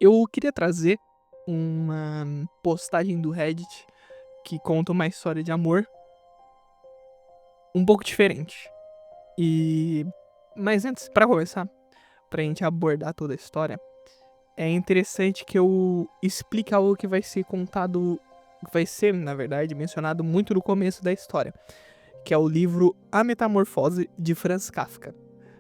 Eu queria trazer uma postagem do Reddit que conta uma história de amor um pouco diferente. E mas antes, pra começar, pra gente abordar toda a história, é interessante que eu explique algo que vai ser contado, vai ser, na verdade, mencionado muito no começo da história, que é o livro A Metamorfose de Franz Kafka.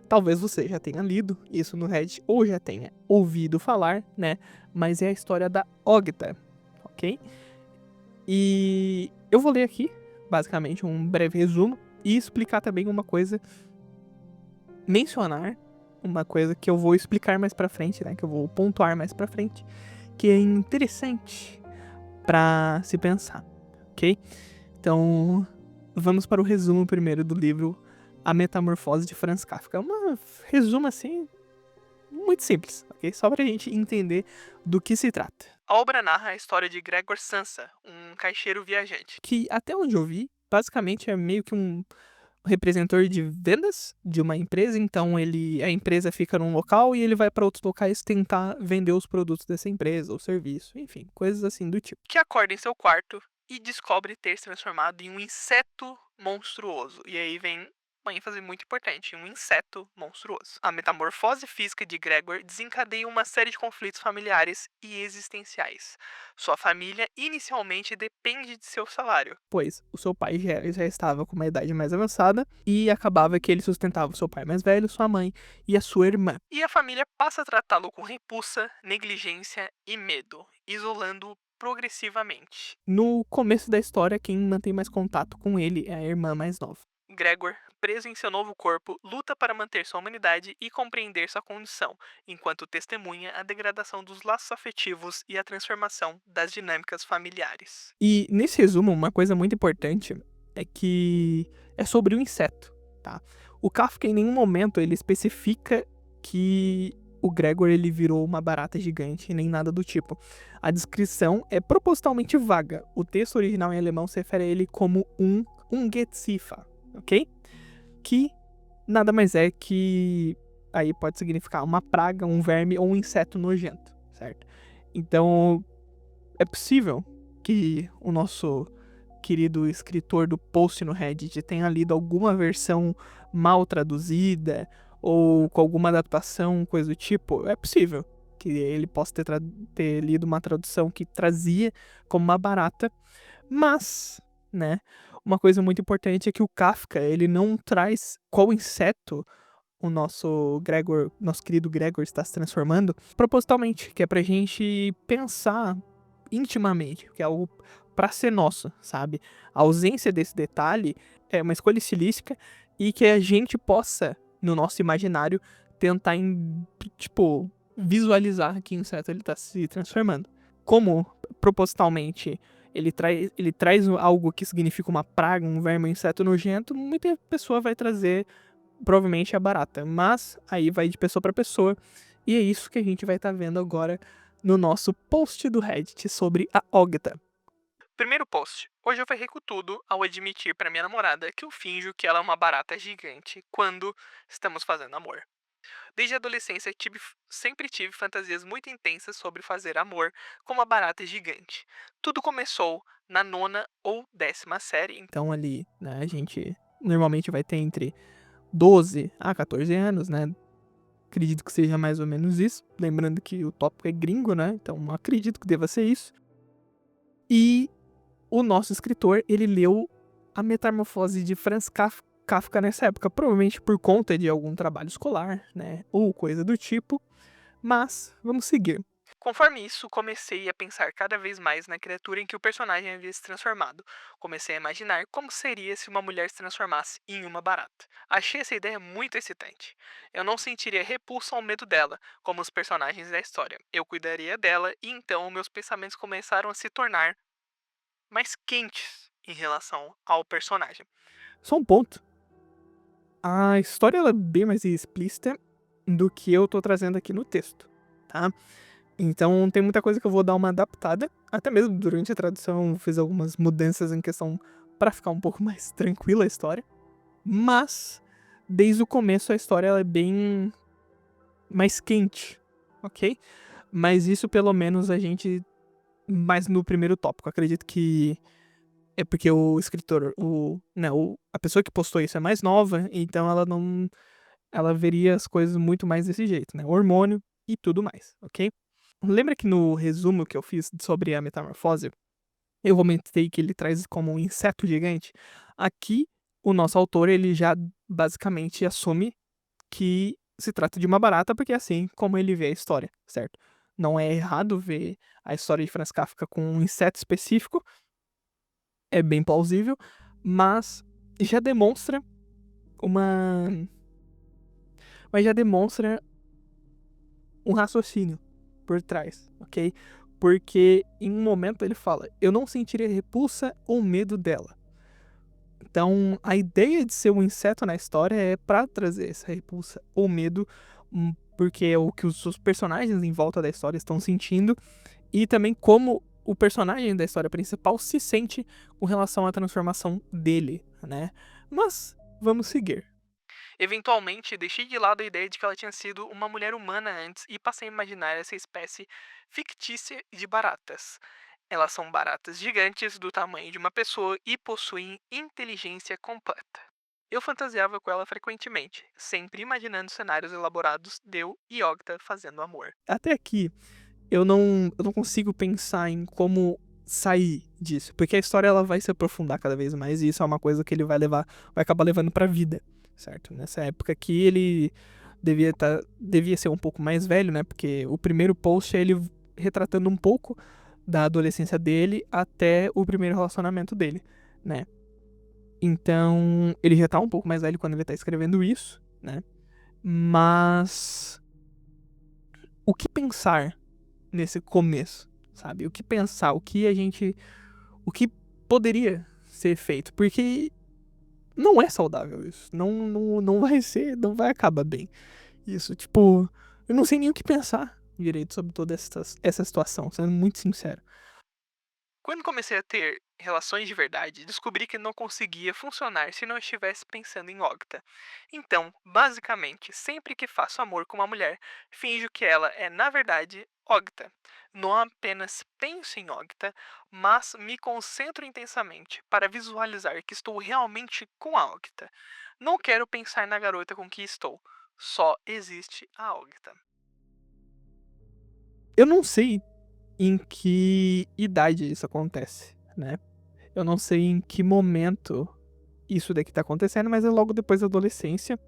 Talvez você já tenha lido isso no Reddit ou já tenha ouvido falar, né? Mas é a história da Ogta, ok? E eu vou ler aqui, basicamente, um breve resumo e explicar também uma coisa, mencionar uma coisa que eu vou explicar mais pra frente, né? Que eu vou pontuar mais pra frente, que é interessante pra se pensar, ok? Então, vamos para o resumo primeiro do livro A Metamorfose de Franz Kafka. É um resumo assim muito simples, ok? Só pra gente entender do que se trata. A obra narra a história de Gregor Samsa, um caixeiro viajante, que até onde eu vi, basicamente é meio que um representante de vendas de uma empresa, então a empresa fica num local e ele vai para outros locais tentar vender os produtos dessa empresa, ou serviço, enfim, coisas assim do tipo. Que acorda em seu quarto e descobre ter se transformado em um inseto monstruoso. E aí vem uma ênfase muito importante, um inseto monstruoso. A metamorfose física de Gregor desencadeia uma série de conflitos familiares e existenciais. Sua família inicialmente depende de seu salário, pois o seu pai já estava com uma idade mais avançada e acabava que ele sustentava o seu pai mais velho, sua mãe e a sua irmã. E a família passa a tratá-lo com repulsa, negligência e medo, isolando-o progressivamente. No começo da história, quem mantém mais contato com ele é a irmã mais nova. Gregor, preso em seu novo corpo, luta para manter sua humanidade e compreender sua condição, enquanto testemunha a degradação dos laços afetivos e a transformação das dinâmicas familiares. E nesse resumo, uma coisa muito importante é que é sobre o inseto, tá? O Kafka em nenhum momento ele especifica que o Gregor ele virou uma barata gigante, nem nada do tipo. A descrição é propositalmente vaga. O texto original em alemão se refere a ele como um Ungeziefer, ok? Que nada mais é que aí pode significar uma praga, um verme ou um inseto nojento, certo? Então, é possível que o nosso querido escritor do post no Reddit tenha lido alguma versão mal traduzida ou com alguma adaptação, coisa do tipo. É possível que ele possa ter lido uma tradução que trazia como uma barata, mas, né, uma coisa muito importante é que o Kafka, ele não traz qual inseto o nosso querido Gregor está se transformando propositalmente, que é pra gente pensar intimamente, que é algo pra ser nosso, sabe? A ausência desse detalhe é uma escolha estilística e que a gente possa, no nosso imaginário, tentar, tipo, visualizar que inseto ele tá se transformando. Como, propositalmente, ele traz algo que significa uma praga, um verme, um inseto nojento, muita pessoa vai trazer provavelmente a barata, mas aí vai de pessoa para pessoa, e é isso que a gente vai estar vendo agora no nosso post do Reddit sobre a Ogta. Primeiro post. Hoje eu ferrei com tudo ao admitir para minha namorada que eu finjo que ela é uma barata gigante quando estamos fazendo amor. Desde a adolescência sempre tive fantasias muito intensas sobre fazer amor com uma barata gigante. Tudo começou na nona ou 10ª série. Então ali, né, a gente normalmente vai ter entre 12 a 14 anos, né? Acredito que seja mais ou menos isso. Lembrando que o tópico é gringo, né? Então acredito que deva ser isso. E o nosso escritor, ele leu A Metamorfose de Franz Kafka nessa época, provavelmente por conta de algum trabalho escolar, né? Ou coisa do tipo. Mas vamos seguir. Conforme isso, comecei a pensar cada vez mais na criatura em que o personagem havia se transformado. Comecei a imaginar como seria se uma mulher se transformasse em uma barata. Achei essa ideia muito excitante. Eu não sentiria repulsa ao medo dela, como os personagens da história. Eu cuidaria dela e então meus pensamentos começaram a se tornar mais quentes em relação ao personagem. Só um ponto. A história ela é bem mais explícita do que eu tô trazendo aqui no texto, tá? Então tem muita coisa que eu vou dar uma adaptada, até mesmo durante a tradução fiz algumas mudanças em questão para ficar um pouco mais tranquila a história, mas desde o começo a história ela é bem mais quente, ok? Mas isso pelo menos a gente... Mas no primeiro tópico, acredito que é porque o escritor, a pessoa que postou isso é mais nova, então ela não... Ela veria as coisas muito mais desse jeito, né? Hormônio e tudo mais, ok? Lembra que no resumo que eu fiz sobre a metamorfose, eu comentei que ele traz como um inseto gigante? Aqui, o nosso autor, ele já basicamente assume que se trata de uma barata, porque é assim como ele vê a história, certo? Não é errado ver a história de Franz Kafka com um inseto específico, é bem plausível, mas já demonstra uma... Mas já demonstra um raciocínio por trás, ok? Porque em um momento ele fala: eu não sentiria repulsa ou medo dela. Então, a ideia de ser um inseto na história é pra trazer essa repulsa ou medo, porque é o que os personagens em volta da história estão sentindo, e também como o personagem da história principal se sente com relação à transformação dele, né? Mas, vamos seguir. Eventualmente, deixei de lado a ideia de que ela tinha sido uma mulher humana antes e passei a imaginar essa espécie fictícia de baratas. Elas são baratas gigantes do tamanho de uma pessoa e possuem inteligência completa. Eu fantasiava com ela frequentemente, sempre imaginando cenários elaborados de eu e Ogta fazendo amor. Até aqui, eu não consigo pensar em como sair disso, porque a história ela vai se aprofundar cada vez mais e isso é uma coisa que ele vai acabar levando pra vida, certo? Nessa época aqui ele devia ser um pouco mais velho, né? Porque o primeiro post é ele retratando um pouco da adolescência dele até o primeiro relacionamento dele, né? Então, ele já tá um pouco mais velho quando ele tá escrevendo isso, né? Mas o que pensar nesse começo, sabe? O que pensar, o que poderia ser feito, porque não é saudável isso, não vai ser, não vai acabar bem. Isso, tipo, eu não sei nem o que pensar direito sobre toda essa situação, sendo muito sincero. Quando comecei a ter relações de verdade, descobri que não conseguia funcionar se não estivesse pensando em Ogta. Então, basicamente, sempre que faço amor com uma mulher, finjo que ela é, na verdade, Ogta. Não apenas penso em Ogta, mas me concentro intensamente para visualizar que estou realmente com a Ogta. Não quero pensar na garota com que estou. Só existe a Ogta. Eu não sei em que idade isso acontece, né? Eu não sei em que momento isso daqui tá acontecendo, mas é logo depois da adolescência.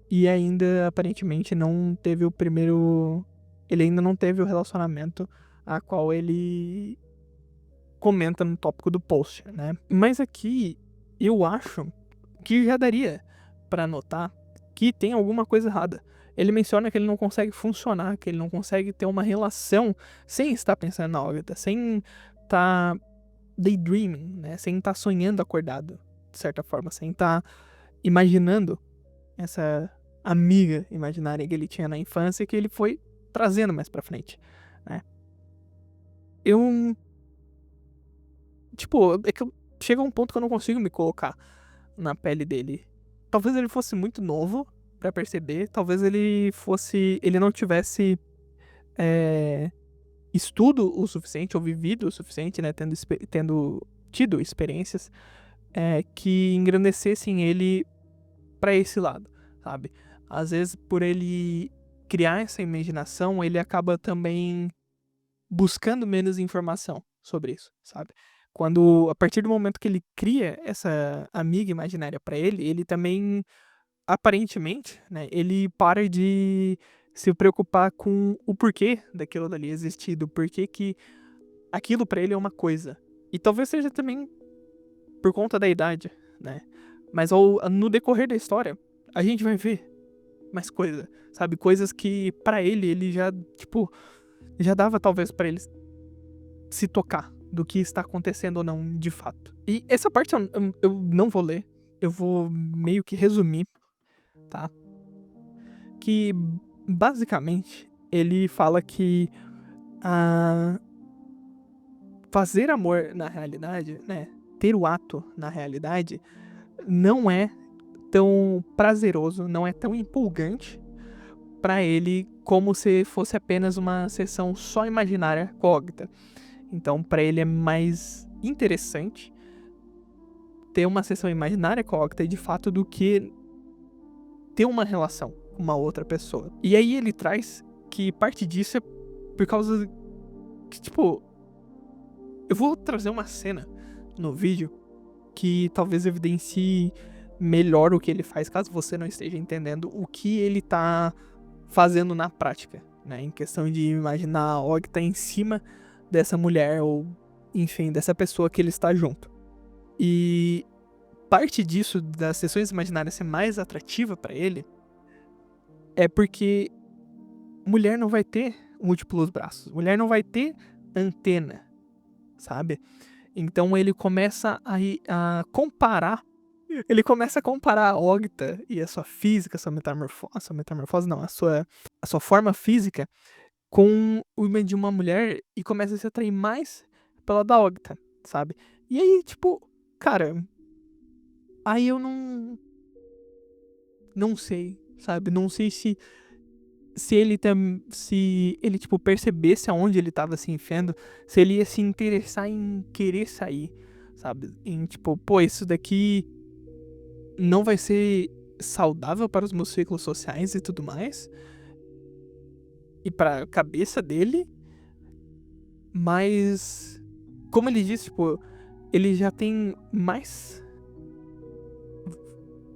E ainda, aparentemente, não teve o primeiro. Ele ainda não teve o relacionamento a qual ele comenta no tópico do post, né? Mas aqui, eu acho que já daria pra notar que tem alguma coisa errada. Ele menciona que ele não consegue funcionar, que ele não consegue ter uma relação sem estar pensando na órbita, sem estar daydreaming, né? Sem estar sonhando acordado, de certa forma, sem estar imaginando essa amiga imaginária que ele tinha na infância que ele foi trazendo mais pra frente, né? Eu, tipo, é que chega um ponto que eu não consigo me colocar na pele dele. Talvez ele fosse muito novo pra perceber, talvez ele não tivesse é, estudo o suficiente ou vivido o suficiente, né? Tendo tido experiências que engrandecessem ele pra esse lado, sabe? Às vezes, por ele criar essa imaginação, ele acaba também buscando menos informação sobre isso, sabe? A partir do momento que ele cria essa amiga imaginária pra ele, ele também, aparentemente, né, ele para de se preocupar com o porquê daquilo dali existir, do porquê que aquilo pra ele é uma coisa. E talvez seja também por conta da idade, né? Mas no decorrer da história, a gente vai ver mais coisa, sabe? Coisas que pra ele já, tipo, já dava talvez pra ele se tocar do que está acontecendo ou não de fato. E essa parte eu não vou ler, eu vou meio que resumir, tá? Que basicamente ele fala que a fazer amor na realidade, né? Ter o ato na realidade não é tão prazeroso, não é tão empolgante pra ele como se fosse apenas uma sessão só imaginária com a Ogta. Então, pra ele é mais interessante ter uma sessão imaginária com a Octa de fato do que ter uma relação com uma outra pessoa. E aí ele traz que parte disso é por causa que, tipo, eu vou trazer uma cena no vídeo que talvez evidencie melhor o que ele faz, caso você não esteja entendendo o que ele tá fazendo na prática, né? Em questão de imaginar a Octa em cima dessa mulher ou, enfim, dessa pessoa que ele está junto. E parte disso, das sessões imaginárias ser mais atrativa pra ele, é porque mulher não vai ter múltiplos braços, mulher não vai ter antena, sabe? Então ele começa a comparar, ele começa a comparar a Ogta e a sua física, a sua metamorfose não, a sua forma física com o de uma mulher e começa a se atrair mais pela da Ogta, sabe? E aí, tipo, cara, aí eu não sei, sabe? Não sei se ele, tipo, percebesse aonde ele tava se enfiando, se ele ia se interessar em querer sair, sabe? Em, tipo, pô, isso daqui não vai ser saudável para os meus ciclos sociais e tudo mais. E pra cabeça dele. Mas, como ele disse, tipo, ele já tem mais...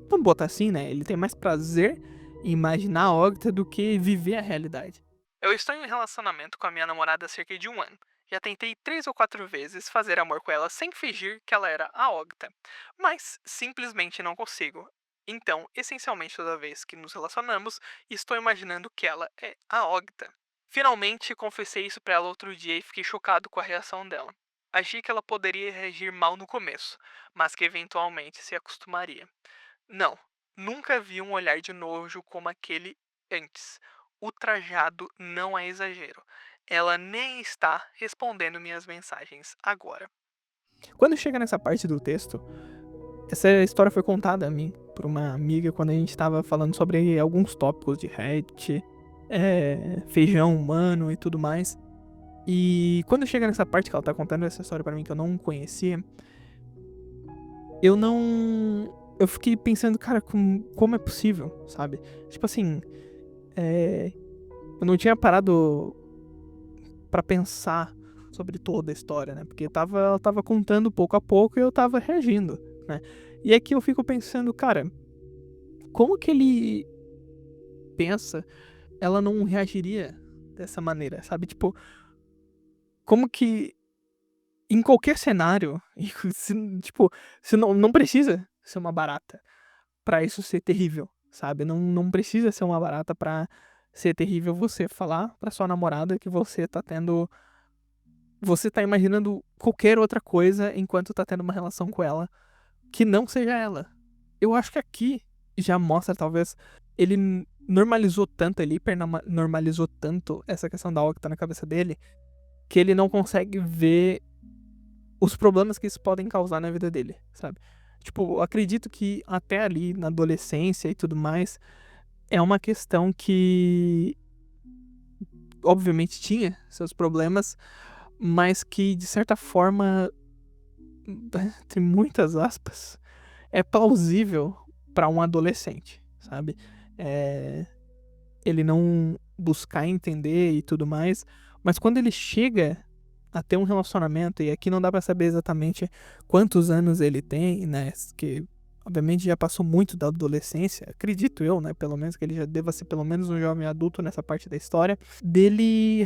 Vamos botar assim, né? Ele tem mais prazer em imaginar a Ogta do que viver a realidade. Eu estou em um relacionamento com a minha namorada há cerca de 1 ano. Já tentei 3 ou 4 vezes fazer amor com ela sem fingir que ela era a Ogta, mas simplesmente não consigo. Então, essencialmente toda vez que nos relacionamos, estou imaginando que ela é a Ogta. Finalmente, confessei isso pra ela outro dia e fiquei chocado com a reação dela. Achei que ela poderia reagir mal no começo, mas que eventualmente se acostumaria. Não, nunca vi um olhar de nojo como aquele antes. Ultrajado não é exagero. Ela nem está respondendo minhas mensagens agora. Quando chega nessa parte do texto, essa história foi contada a mim por uma amiga quando a gente estava falando sobre alguns tópicos de Reddit, feijão humano e tudo mais. E quando chega nessa parte que ela tá contando essa história pra mim que eu não conhecia, eu não. Eu fiquei pensando, cara, como é possível, sabe? Tipo assim, eu não tinha parado pra pensar sobre toda a história, né? Porque ela tava contando pouco a pouco e eu tava reagindo, né? E aqui eu fico pensando, cara, como que ele pensa, ela não reagiria dessa maneira, sabe? Tipo, como que em qualquer cenário, tipo, se não precisa ser uma barata pra isso ser terrível, sabe? Não precisa ser uma barata pra ser terrível você falar pra sua namorada que você tá tendo. Você tá imaginando qualquer outra coisa enquanto tá tendo uma relação com ela que não seja ela. Eu acho que aqui já mostra, talvez, ele normalizou tanto, ele hipernormalizou tanto essa questão da Octa na cabeça dele, que ele não consegue ver os problemas que isso podem causar na vida dele, sabe? Tipo, eu acredito que até ali, na adolescência e tudo mais, é uma questão que, obviamente, tinha seus problemas, mas que, de certa forma, entre muitas aspas, é plausível pra um adolescente, sabe? É, ele não buscar entender e tudo mais, mas quando ele chega a ter um relacionamento, e aqui não dá pra saber exatamente quantos anos ele tem, né? Que obviamente já passou muito da adolescência, acredito eu, né? Pelo menos que ele já deva ser pelo menos um jovem adulto nessa parte da história, dele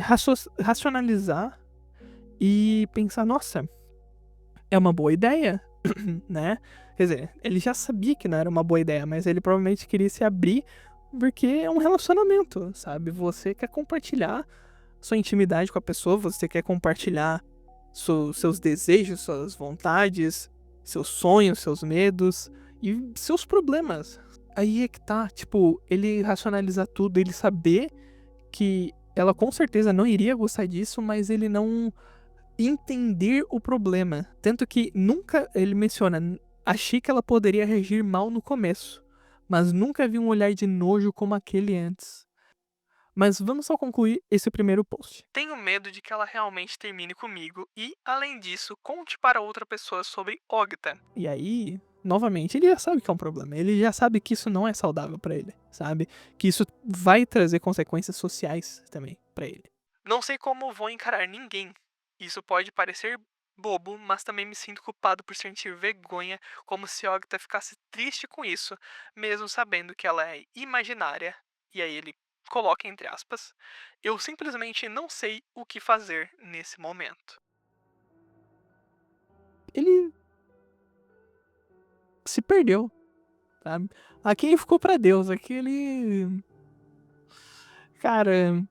racionalizar e pensar, nossa, é uma boa ideia, né? Quer dizer, ele já sabia que não era uma boa ideia, mas ele provavelmente queria se abrir porque é um relacionamento, sabe? Você quer compartilhar sua intimidade com a pessoa, você quer compartilhar seus desejos, suas vontades, seus sonhos, seus medos e seus problemas. Aí é que tá, tipo, ele racionalizar tudo, ele saber que ela com certeza não iria gostar disso, mas ele não entender o problema. Tanto que nunca ele menciona, achei que ela poderia reagir mal no começo, mas nunca vi um olhar de nojo como aquele antes. Mas vamos só concluir esse primeiro post. Tenho medo de que ela realmente termine comigo e, além disso, conte para outra pessoa sobre Ogta. E aí, novamente, ele já sabe que é um problema. Ele já sabe que isso não é saudável pra ele, sabe? Que isso vai trazer consequências sociais também pra ele. Não sei como vou encarar ninguém. Isso pode parecer bobo, mas também me sinto culpado por sentir vergonha, como se Ogta ficasse triste com isso, mesmo sabendo que ela é imaginária. E aí ele coloca entre aspas, eu simplesmente não sei o que fazer nesse momento. Ele se perdeu, sabe? Aqui ele ficou pra Deus, aqui ele... Cara,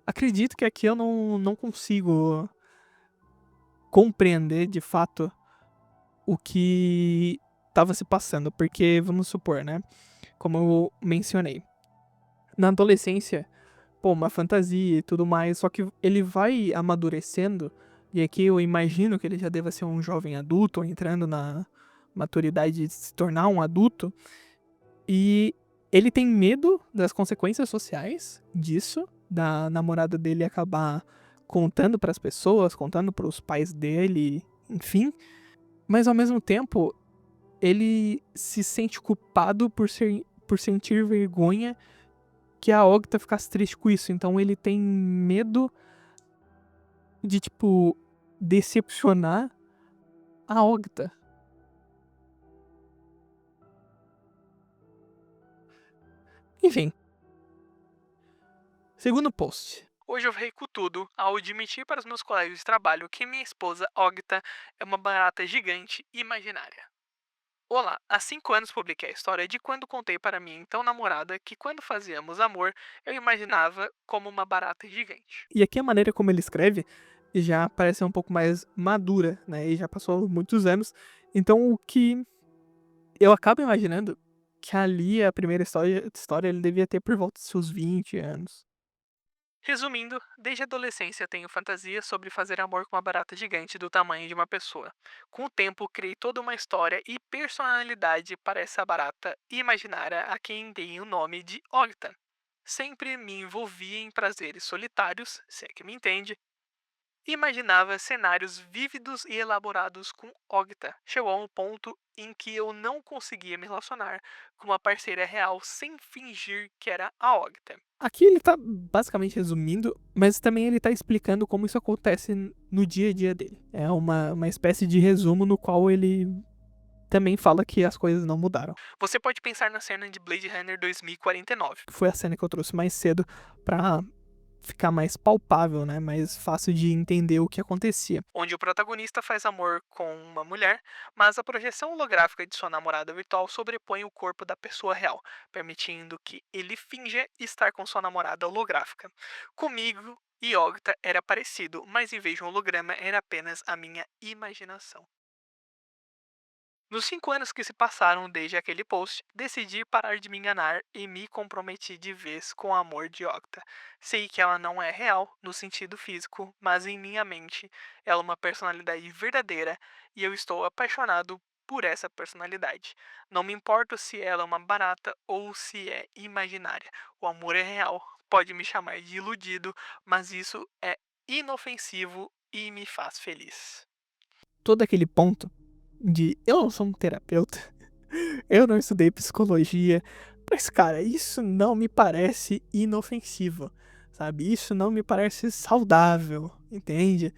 acredito que aqui eu não consigo compreender de fato o que estava se passando, porque vamos supor, né? Como eu mencionei, na adolescência, pô, uma fantasia e tudo mais, só que ele vai amadurecendo, e aqui eu imagino que ele já deva ser um jovem adulto, ou entrando na maturidade de se tornar um adulto, e ele tem medo das consequências sociais disso, da namorada dele acabar contando pras pessoas, contando pros pais dele, enfim, mas ao mesmo tempo, ele se sente culpado por sentir vergonha que a Ogta ficasse triste com isso. Então ele tem medo de, tipo, decepcionar a Ogta. Enfim. Segundo post. Hoje eu errei com tudo ao admitir para os meus colegas de trabalho que minha esposa, Ogta, é uma barata gigante e imaginária. Olá, há 5 anos publiquei a história de quando contei para minha então namorada que quando fazíamos amor, eu imaginava como uma barata gigante. E aqui a maneira como ele escreve já parece um pouco mais madura, né? E já passou muitos anos. Então o que eu acabo imaginando que ali a primeira história ele devia ter por volta de seus 20 anos. Resumindo, desde a adolescência tenho fantasia sobre fazer amor com uma barata gigante do tamanho de uma pessoa. Com o tempo, criei toda uma história e personalidade para essa barata imaginária a quem dei o nome de Ogta. Sempre me envolvia em prazeres solitários, se é que me entende, e imaginava cenários vívidos e elaborados com Ogta. Chegou a um ponto em que eu não conseguia me relacionar com uma parceira real sem fingir que era a Ogta. Aqui ele tá basicamente resumindo, mas também ele tá explicando como isso acontece no dia a dia dele. É uma espécie de resumo no qual ele também fala que as coisas não mudaram. Você pode pensar na cena de Blade Runner 2049. Que foi a cena que eu trouxe mais cedo pra ficar mais palpável, né? Mais fácil de entender o que acontecia. Onde o protagonista faz amor com uma mulher, mas a projeção holográfica de sua namorada virtual sobrepõe o corpo da pessoa real, permitindo que ele finja estar com sua namorada holográfica. Comigo e Ogta era parecido, mas em vez de um holograma era apenas a minha imaginação. Nos 5 anos que se passaram desde aquele post, decidi parar de me enganar e me comprometi de vez com o amor de Octa. Sei que ela não é real no sentido físico, mas em minha mente ela é uma personalidade verdadeira e eu estou apaixonado por essa personalidade. Não me importo se ela é uma barata ou se é imaginária. O amor é real. Pode me chamar de iludido, mas isso é inofensivo e me faz feliz. Todo aquele ponto de eu não sou um terapeuta, eu não estudei psicologia, mas cara, isso não me parece inofensivo, sabe? Isso não me parece saudável, entende?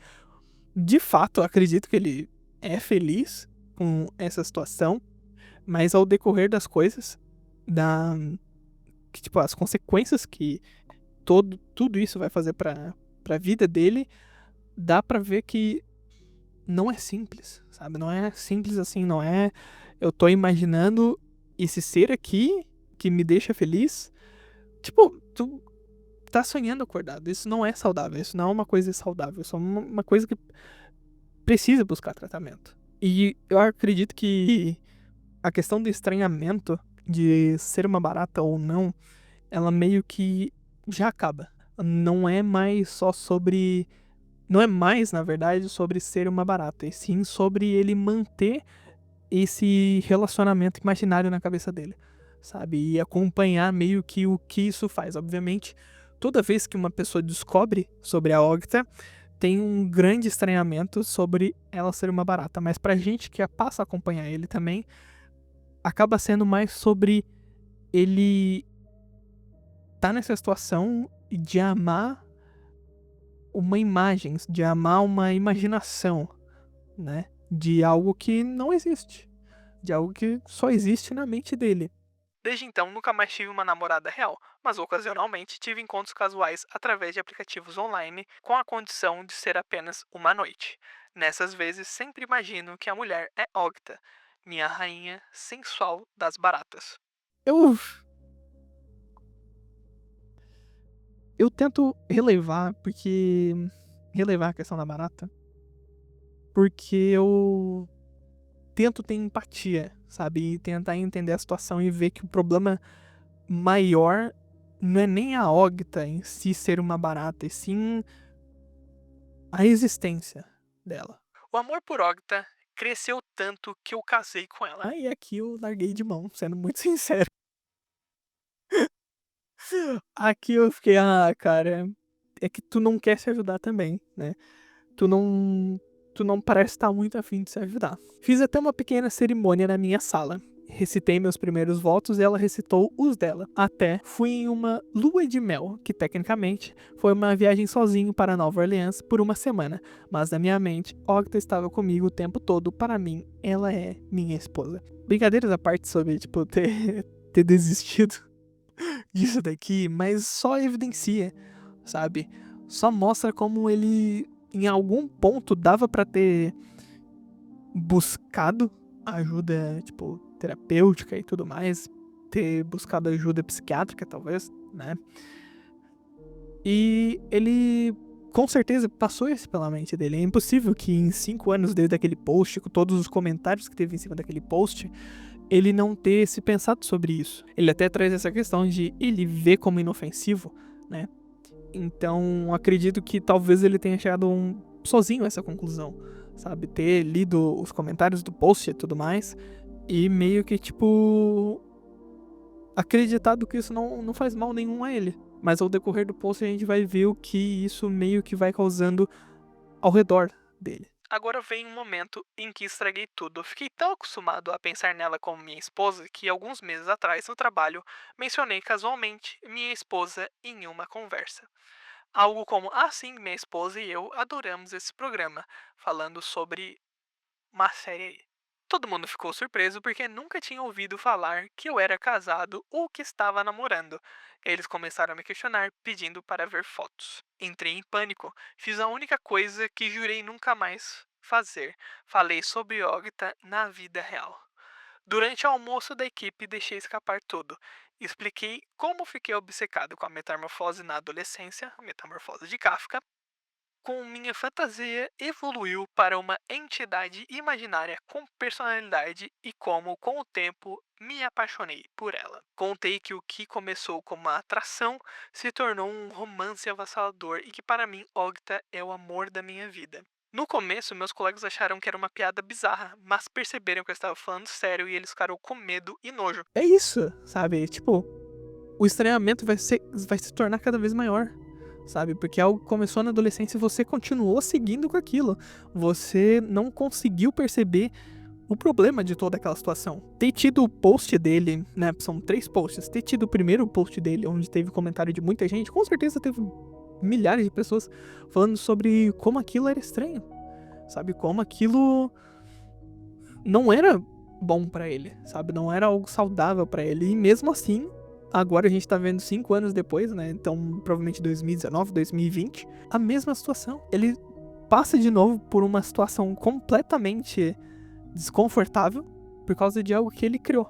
De fato, eu acredito que ele é feliz com essa situação, mas ao decorrer das coisas, da que tipo as consequências que tudo isso vai fazer pra vida dele, dá pra ver que não é simples, sabe? Não é simples assim, não é. Eu tô imaginando esse ser aqui que me deixa feliz. Tipo, tu tá sonhando acordado. Isso não é saudável. Isso não é uma coisa saudável. Isso é uma coisa que precisa buscar tratamento. E eu acredito que a questão do estranhamento de ser uma barata ou não, ela meio que já acaba. Não é mais só sobre. Não é mais, na verdade, sobre ser uma barata, e sim sobre ele manter esse relacionamento imaginário na cabeça dele, sabe? E acompanhar meio que o que isso faz. Obviamente, toda vez que uma pessoa descobre sobre a Ogta, tem um grande estranhamento sobre ela ser uma barata. Mas pra gente que passa a acompanhar ele também, acaba sendo mais sobre ele tá nessa situação de amar uma imagem, de amar uma imaginação, né? De algo que não existe. De algo que só existe na mente dele. Desde então, nunca mais tive uma namorada real, mas ocasionalmente tive encontros casuais através de aplicativos online com a condição de ser apenas uma noite. Nessas vezes, sempre imagino que a mulher é Ogta, minha rainha sensual das baratas. Eu tento relevar a questão da barata, porque eu tento ter empatia, sabe? E tentar entender a situação e ver que o problema maior não é nem a Ogta em si ser uma barata, e sim a existência dela. O amor por Ogta cresceu tanto que eu casei com ela. Aí aqui eu larguei de mão, sendo muito sincero. Aqui eu fiquei, cara, é que tu não quer se ajudar também, né? Tu não parece estar muito afim de se ajudar. Fiz até uma pequena cerimônia na minha sala. Recitei meus primeiros votos e ela recitou os dela. Até fui em uma lua de mel, que tecnicamente foi uma viagem sozinho para Nova Orleans por uma semana. Mas na minha mente, Ogta estava comigo o tempo todo. Para mim, ela é minha esposa. Brincadeiras à parte sobre, tipo, ter desistido disso daqui, mas só evidencia, sabe? Só mostra como ele, em algum ponto, dava pra ter buscado ajuda, tipo, terapêutica e tudo mais, ter buscado ajuda psiquiátrica, talvez, né? E ele, com certeza, passou isso pela mente dele. É impossível que em 5 anos desde aquele post, com todos os comentários que teve em cima daquele post, ele não ter se pensado sobre isso. Ele até traz essa questão de ele ver como inofensivo, né? Então, acredito que talvez ele tenha chegado sozinho a essa conclusão, sabe? Ter lido os comentários do post e tudo mais, e meio que, tipo, acreditado que isso não faz mal nenhum a ele. Mas ao decorrer do post a gente vai ver o que isso meio que vai causando ao redor dele. Agora vem um momento em que estraguei tudo. Fiquei tão acostumado a pensar nela como minha esposa que alguns meses atrás, no trabalho, mencionei casualmente minha esposa em uma conversa. Algo como, sim, minha esposa e eu adoramos esse programa, falando sobre uma série aí. Todo mundo ficou surpreso porque nunca tinha ouvido falar que eu era casado ou que estava namorando. Eles começaram a me questionar, pedindo para ver fotos. Entrei em pânico. Fiz a única coisa que jurei nunca mais fazer. Falei sobre Ogta na vida real. Durante o almoço da equipe, deixei escapar tudo. Expliquei como fiquei obcecado com a metamorfose na adolescência, a metamorfose de Kafka, com minha fantasia evoluiu para uma entidade imaginária com personalidade e como, com o tempo, me apaixonei por ela. Contei que o que começou como uma atração se tornou um romance avassalador e que para mim Ogta é o amor da minha vida. No começo, meus colegas acharam que era uma piada bizarra, mas perceberam que eu estava falando sério e eles ficaram com medo e nojo. É isso, sabe? Tipo, o estranhamento vai se tornar cada vez maior, sabe? Porque algo começou na adolescência e você continuou seguindo com aquilo. Você não conseguiu perceber o problema de toda aquela situação. Ter tido o post dele, né? São 3 posts. Ter tido o primeiro post dele, onde teve comentário de muita gente, com certeza teve milhares de pessoas falando sobre como aquilo era estranho, sabe? Como aquilo não era bom pra ele, sabe? Não era algo saudável pra ele. E mesmo assim, agora a gente tá vendo 5 anos depois, né? Então, provavelmente 2019, 2020, a mesma situação. Ele passa de novo por uma situação completamente desconfortável por causa de algo que ele criou.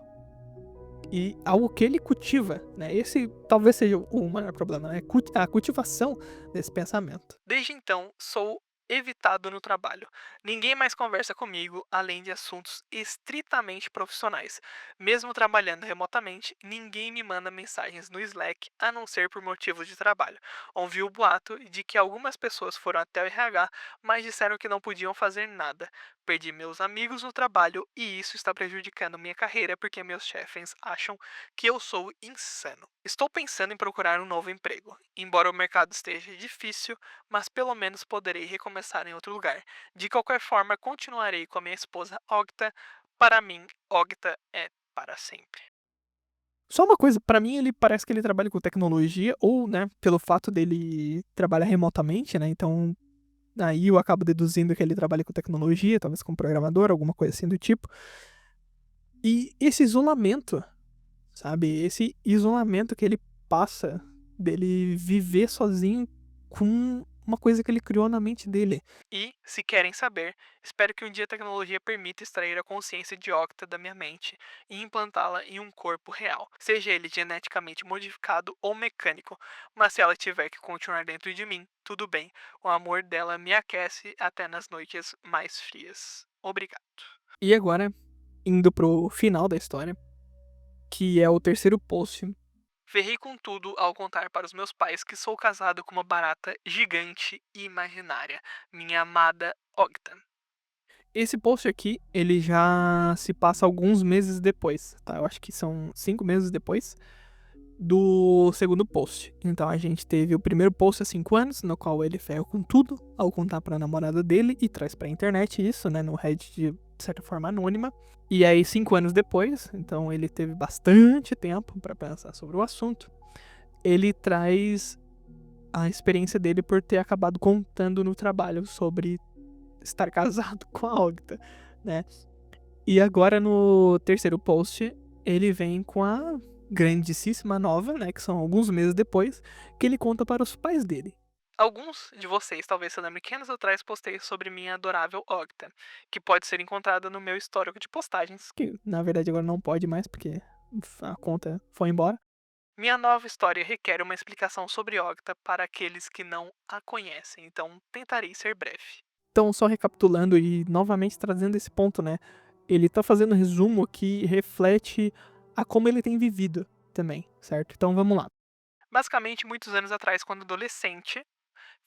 E algo que ele cultiva, né? Esse talvez seja o maior problema, né? A cultivação desse pensamento. Desde então, sou evitado no trabalho. Ninguém mais conversa comigo além de assuntos estritamente profissionais. Mesmo trabalhando remotamente, ninguém me manda mensagens no Slack a não ser por motivos de trabalho. Ouvi o boato de que algumas pessoas foram até o RH, mas disseram que não podiam fazer nada. Perdi meus amigos no trabalho e isso está prejudicando minha carreira porque meus chefes acham que eu sou insano. Estou pensando em procurar um novo emprego. Embora o mercado esteja difícil, mas pelo menos poderei recomeçar em outro lugar. De qualquer forma, continuarei com a minha esposa Ogta. Para mim, Ogta é para sempre. Só uma coisa, pra mim ele parece que ele trabalha com tecnologia, ou, né, pelo fato dele trabalhar remotamente, né, então aí eu acabo deduzindo que ele trabalha com tecnologia, talvez como programador, alguma coisa assim do tipo. E esse isolamento, sabe, esse isolamento que ele passa dele viver sozinho com uma coisa que ele criou na mente dele. E, se querem saber, espero que um dia a tecnologia permita extrair a consciência de Octa da minha mente e implantá-la em um corpo real, seja ele geneticamente modificado ou mecânico, mas se ela tiver que continuar dentro de mim, tudo bem, o amor dela me aquece até nas noites mais frias. Obrigado. E agora, indo pro final da história, que é o terceiro post. Ferrei com tudo ao contar para os meus pais que sou casado com uma barata gigante e imaginária, minha amada Ogta. Esse post aqui, ele já se passa alguns meses depois, tá? Eu acho que são 5 meses depois do segundo post. Então a gente teve o primeiro post há 5 anos, no qual ele ferra com tudo ao contar pra namorada dele e traz pra internet isso, né? No Reddit de certa forma anônima. E aí 5 anos depois, então ele teve bastante tempo pra pensar sobre o assunto. Ele traz a experiência dele por ter acabado contando no trabalho sobre estar casado com a Ogta, né? E agora no terceiro post, ele vem com a grandíssima nova, né, que são alguns meses depois, que ele conta para os pais dele. Alguns de vocês talvez se lembrem que anos atrás postei sobre minha adorável Ogta, que pode ser encontrada no meu histórico de postagens, que na verdade agora não pode mais porque a conta foi embora. Minha nova história requer uma explicação sobre Ogta para aqueles que não a conhecem, então tentarei ser breve. Então, só recapitulando e novamente trazendo esse ponto, né? Ele tá fazendo um resumo que reflete a como ele tem vivido também, certo? Então vamos lá. Basicamente, muitos anos atrás, quando adolescente,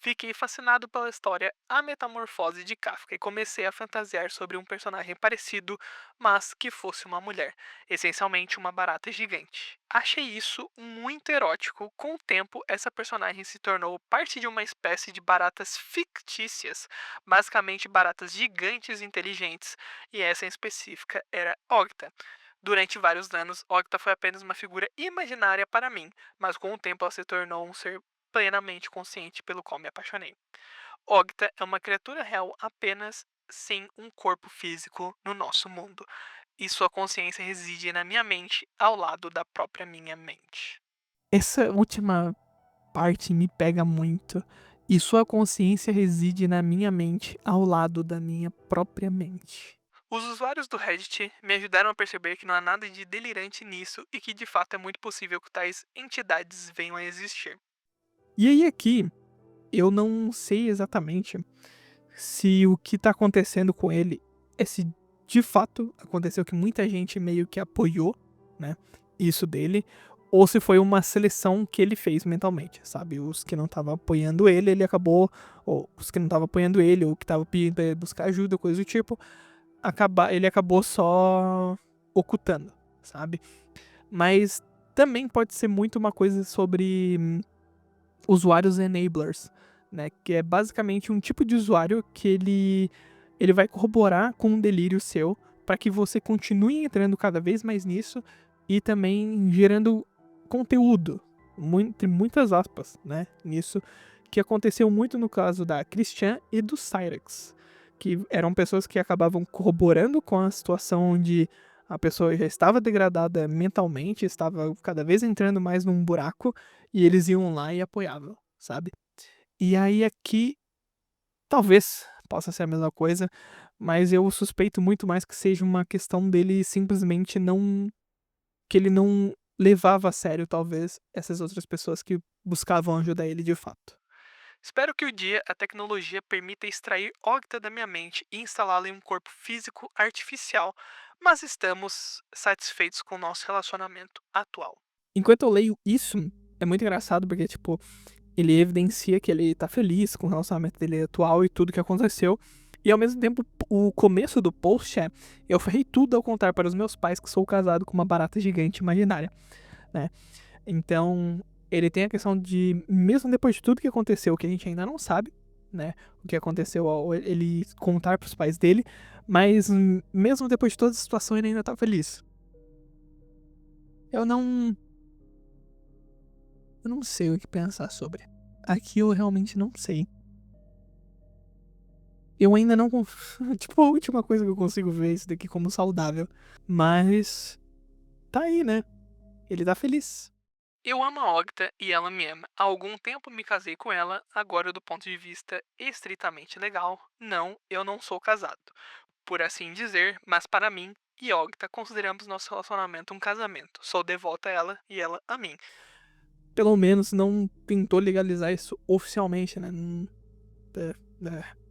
fiquei fascinado pela história A Metamorfose de Kafka e comecei a fantasiar sobre um personagem parecido, mas que fosse uma mulher, essencialmente uma barata gigante. Achei isso muito erótico. Com o tempo, essa personagem se tornou parte de uma espécie de baratas fictícias, basicamente baratas gigantes e inteligentes, e essa em específica era Ogta. Durante vários anos, Ogta foi apenas uma figura imaginária para mim, mas com o tempo ela se tornou um ser plenamente consciente pelo qual me apaixonei. Ogta é uma criatura real apenas sem um corpo físico no nosso mundo, e sua consciência reside na minha mente ao lado da própria minha mente. Essa última parte me pega muito. E sua consciência reside na minha mente ao lado da minha própria mente. Os usuários do Reddit me ajudaram a perceber que não há nada de delirante nisso e que de fato é muito possível que tais entidades venham a existir. E aí aqui, eu não sei exatamente se o que tá acontecendo com ele é se de fato aconteceu que muita gente meio que apoiou, né, isso dele, ou se foi uma seleção que ele fez mentalmente, sabe? Os que não estavam apoiando ele, ele acabou, ou os que não estavam apoiando ele, ou que estavam pedindo pra ele buscar ajuda, coisa do tipo, ele acabou só ocultando, sabe? Mas também pode ser muito uma coisa sobre usuários enablers, né? Que é basicamente um tipo de usuário que ele vai corroborar com um delírio seu para que você continue entrando cada vez mais nisso e também gerando conteúdo, entre muitas aspas, né? Nisso, que aconteceu muito no caso da Christian e do Cyrex, que eram pessoas que acabavam corroborando com a situação onde a pessoa já estava degradada mentalmente, estava cada vez entrando mais num buraco, e eles iam lá e apoiavam, sabe? E aí aqui, talvez possa ser a mesma coisa, mas eu suspeito muito mais que seja uma questão dele simplesmente não. Que ele não levava a sério, talvez, essas outras pessoas que buscavam ajudar ele de fato. Espero que um dia a tecnologia permita extrair Octa da minha mente e instalá-la em um corpo físico artificial, mas estamos satisfeitos com o nosso relacionamento atual. Enquanto eu leio isso, é muito engraçado porque, tipo, ele evidencia que ele tá feliz com o relacionamento dele atual e tudo que aconteceu. E ao mesmo tempo, o começo do post é: eu farei tudo ao contar para os meus pais que sou casado com uma barata gigante imaginária, né? Então, ele tem a questão de, mesmo depois de tudo que aconteceu, que a gente ainda não sabe, né? O que aconteceu ao ele contar pros pais dele, mas mesmo depois de toda a situação, ele ainda tá feliz. Eu não. Eu não sei o que pensar sobre. Aqui eu realmente não sei. Eu ainda não. Tipo, a última coisa que eu consigo ver é isso daqui como saudável. Mas. Tá aí, né? Ele tá feliz. Eu amo a Ogta e ela me ama. Há algum tempo me casei com ela, agora do ponto de vista estritamente legal, não, eu não sou casado. Por assim dizer, mas para mim e Ogta consideramos nosso relacionamento um casamento. Sou devota a ela e ela a mim. Pelo menos não tentou legalizar isso oficialmente, né? É, é.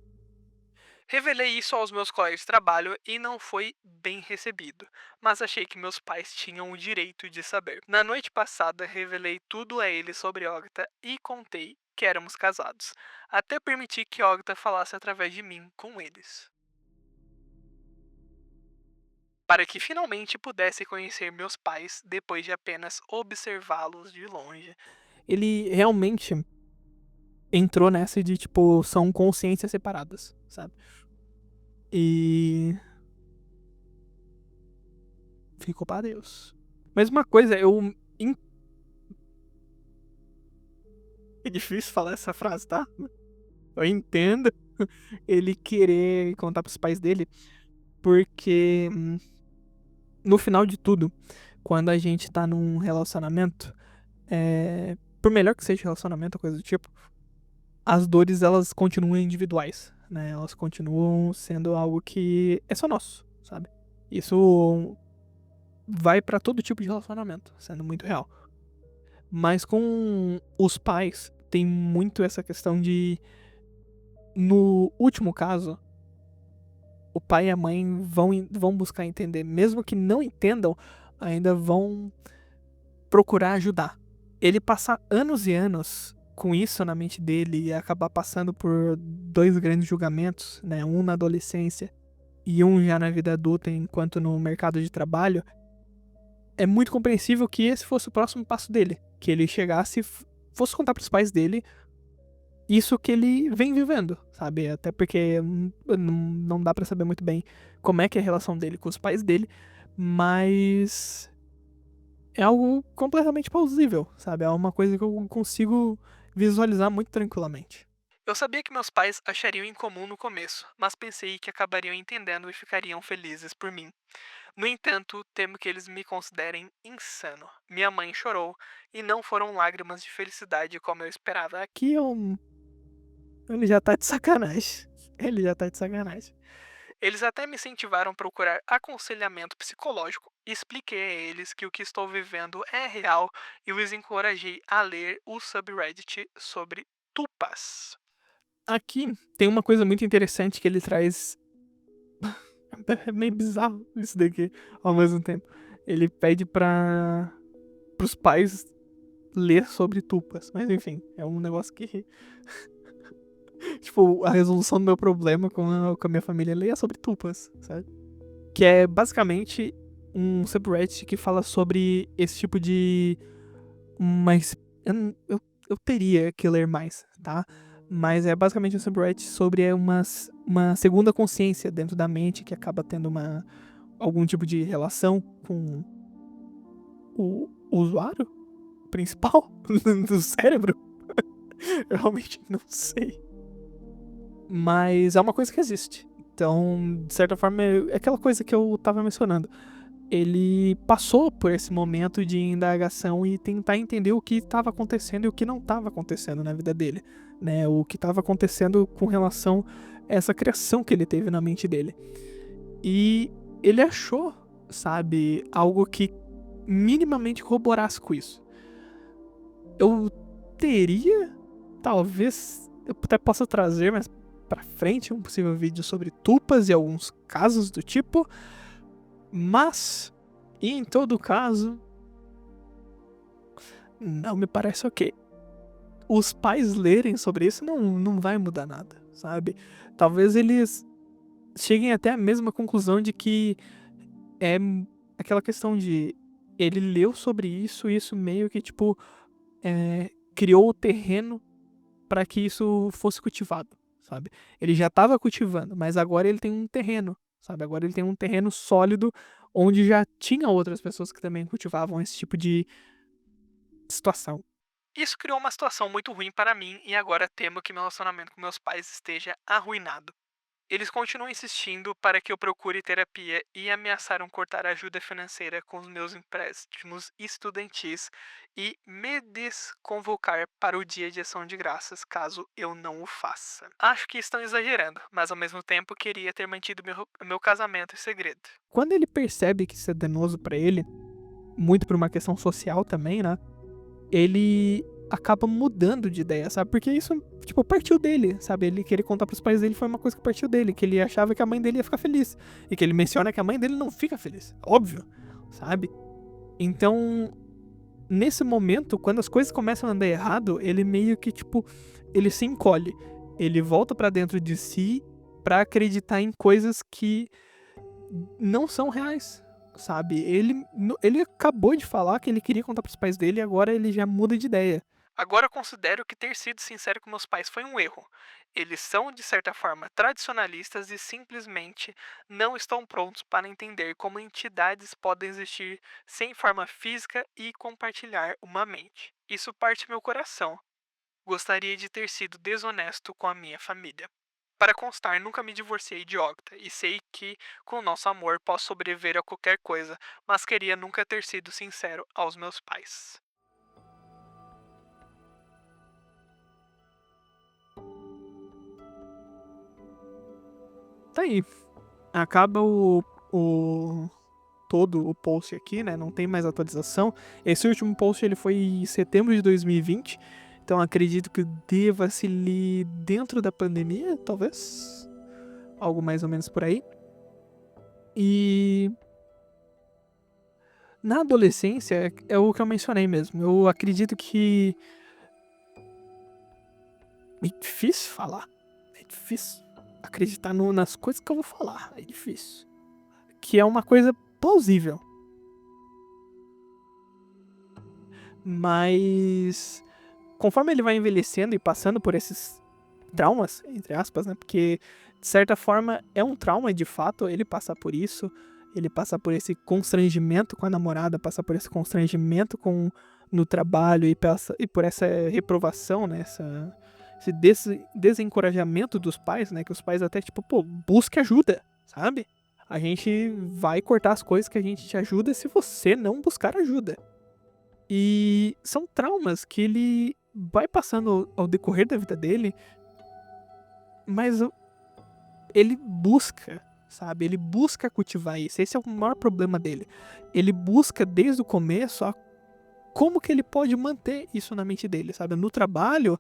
Revelei isso aos meus colegas de trabalho e não foi bem recebido, mas achei que meus pais tinham o direito de saber. Na noite passada, revelei tudo a eles sobre Ogta e contei que éramos casados. Até permiti que Ogta falasse através de mim com eles, para que finalmente pudesse conhecer meus pais depois de apenas observá-los de longe. Ele realmente entrou nessa de, tipo, são consciências separadas, sabe? E ficou pra Deus. Mas uma coisa, é difícil falar essa frase, tá? Eu entendo ele querer contar pros pais dele, porque no final de tudo, quando a gente tá num relacionamento, por melhor que seja o relacionamento ou coisa do tipo, as dores elas continuam individuais, né? Elas continuam sendo algo que é só nosso, sabe? Isso vai pra todo tipo de relacionamento, sendo muito real. Mas com os pais, tem muito essa questão de. No último caso, o pai e a mãe vão buscar entender. Mesmo que não entendam, ainda vão procurar ajudar. Ele passar anos e anos com isso na mente dele e acabar passando por dois grandes julgamentos, né? Um na adolescência e um já na vida adulta, enquanto no mercado de trabalho, é muito compreensível que esse fosse o próximo passo dele. Que ele chegasse e fosse contar pros pais dele isso que ele vem vivendo, sabe? Até porque não dá pra saber muito bem como é que é a relação dele com os pais dele, mas é algo completamente plausível, sabe? É uma coisa que eu consigo visualizar muito tranquilamente. Eu sabia que meus pais achariam incomum no começo, mas pensei que acabariam entendendo e ficariam felizes por mim. No entanto, temo que eles me considerem insano. Minha mãe chorou e não foram lágrimas de felicidade como eu esperava. Aqui ele já tá de sacanagem. Ele já tá de sacanagem. Eles até me incentivaram a procurar aconselhamento psicológico. Expliquei a eles que o que estou vivendo é real e os encorajei a ler o subreddit sobre tupas. Aqui tem uma coisa muito interessante que ele traz. É meio bizarro isso daqui ao mesmo tempo. Ele pede pros pais ler sobre tupas. Mas enfim, é um negócio que. Tipo, a resolução do meu problema com a minha família é sobre tupas, sabe? Que é basicamente um subreddit que fala sobre esse tipo de. Mas eu teria que ler mais, tá? Mas é basicamente um subreddit sobre uma segunda consciência dentro da mente que acaba tendo algum tipo de relação com o usuário principal do cérebro. Eu realmente não sei. Mas é uma coisa que existe. Então, de certa forma, é aquela coisa que eu tava mencionando. Ele passou por esse momento de indagação e tentar entender o que estava acontecendo e o que não estava acontecendo na vida dele, né? O que estava acontecendo com relação a essa criação que ele teve na mente dele. E ele achou, sabe, algo que minimamente corroborasse com isso. Eu teria, talvez, eu até posso trazer mais pra frente um possível vídeo sobre tupas e alguns casos do tipo, mas, em todo caso, não me parece ok. Os pais lerem sobre isso não vai mudar nada, sabe? Talvez eles cheguem até a mesma conclusão de que é aquela questão de ele leu sobre isso e isso meio que, tipo, criou o terreno para que isso fosse cultivado, sabe? Ele já estava cultivando, mas agora ele tem um terreno, sabe? Agora ele tem um terreno sólido onde já tinha outras pessoas que também cultivavam esse tipo de situação. Isso criou uma situação muito ruim para mim e agora temo que meu relacionamento com meus pais esteja arruinado. Eles continuam insistindo para que eu procure terapia e ameaçaram cortar a ajuda financeira com os meus empréstimos estudantis e me desconvocar para o dia de ação de graças caso eu não o faça. Acho que estão exagerando, mas ao mesmo tempo queria ter mantido meu casamento em segredo. Quando ele percebe que isso é danoso para ele, muito por uma questão social também, né? Ele acaba mudando de ideia, sabe? Porque isso, tipo, partiu dele, sabe? Ele querer contar pros pais dele foi uma coisa que partiu dele, que ele achava que a mãe dele ia ficar feliz. E que ele menciona que a mãe dele não fica feliz. Óbvio, sabe? Então, nesse momento, quando as coisas começam a andar errado, ele meio que, tipo, ele se encolhe. Ele volta pra dentro de si pra acreditar em coisas que não são reais, sabe? Ele acabou de falar que ele queria contar pros pais dele e agora ele já muda de ideia. Agora considero que ter sido sincero com meus pais foi um erro. Eles são, de certa forma, tradicionalistas e simplesmente não estão prontos para entender como entidades podem existir sem forma física e compartilhar uma mente. Isso parte meu coração. Gostaria de ter sido desonesto com a minha família. Para constar, nunca me divorciei de Octa, e sei que, com nosso amor, posso sobreviver a qualquer coisa, mas queria nunca ter sido sincero aos meus pais. Tá aí. Acaba o todo o post aqui, né? Não tem mais atualização. Esse último post ele foi em setembro de 2020. Então acredito que deva se ler dentro da pandemia, talvez. Algo mais ou menos por aí. E na adolescência é o que eu mencionei mesmo. Eu acredito que é difícil falar. É difícil acreditar nas coisas que eu vou falar. É difícil. Que é uma coisa plausível. Mas conforme ele vai envelhecendo e passando por esses traumas, entre aspas, né? Porque de certa forma é um trauma de fato ele passar por isso, ele passar por esse constrangimento com a namorada, passar por esse constrangimento no trabalho e por essa reprovação, né? Esse desencorajamento dos pais, né? Que os pais até tipo, pô, busque ajuda, sabe? A gente vai cortar as coisas que a gente te ajuda se você não buscar ajuda. E são traumas que ele vai passando ao decorrer da vida dele, mas ele busca, sabe? Ele busca cultivar isso. Esse é o maior problema dele. Ele busca desde o começo como que ele pode manter isso na mente dele, sabe? No trabalho,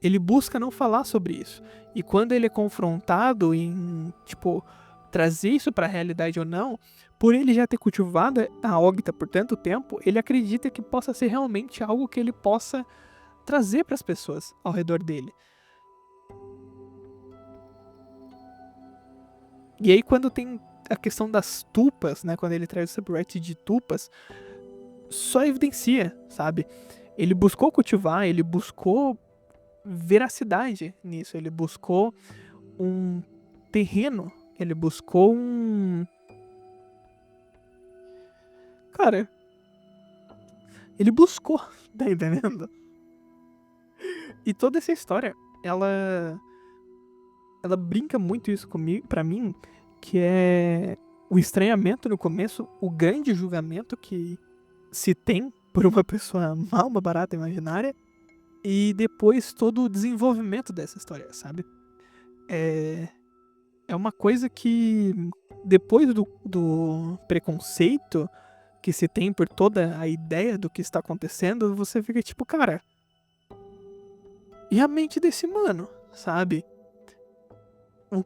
ele busca não falar sobre isso. E quando ele é confrontado em, tipo, trazer isso pra realidade ou não, por ele já ter cultivado a Ogta por tanto tempo, ele acredita que possa ser realmente algo que ele possa trazer para as pessoas ao redor dele. E aí quando tem a questão das tupas, né, quando ele traz o subreddit de tupas, só evidencia, sabe? Ele buscou cultivar, ele buscou veracidade nisso, ele buscou um terreno, ele buscou um... Cara, ele buscou, tá entendendo? E toda essa história, ela brinca muito isso comigo, pra mim, que é o estranhamento no começo, o grande julgamento que se tem por uma pessoa mal, uma barata imaginária, e depois todo o desenvolvimento dessa história, sabe? É uma coisa que, depois do preconceito que se tem por toda a ideia do que está acontecendo, você fica tipo, cara, e a mente desse mano, sabe? O,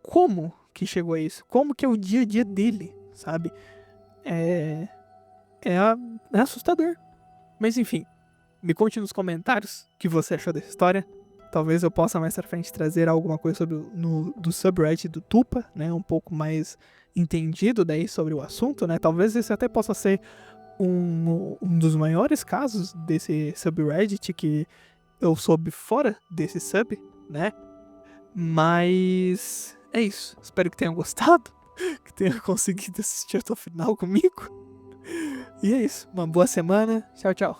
como que chegou a isso? Como que é o dia a dia dele, sabe? É, é assustador. Mas enfim, me conte nos comentários o que você achou dessa história. Talvez eu possa mais pra frente trazer alguma coisa sobre do subreddit do Tupa, né? Um pouco mais entendido daí sobre o assunto, né? Talvez esse até possa ser um dos maiores casos desse subreddit que eu soube fora desse sub, né? Mas é isso. Espero que tenham gostado, que tenham conseguido assistir até o final comigo. E é isso. Uma boa semana. Tchau, tchau.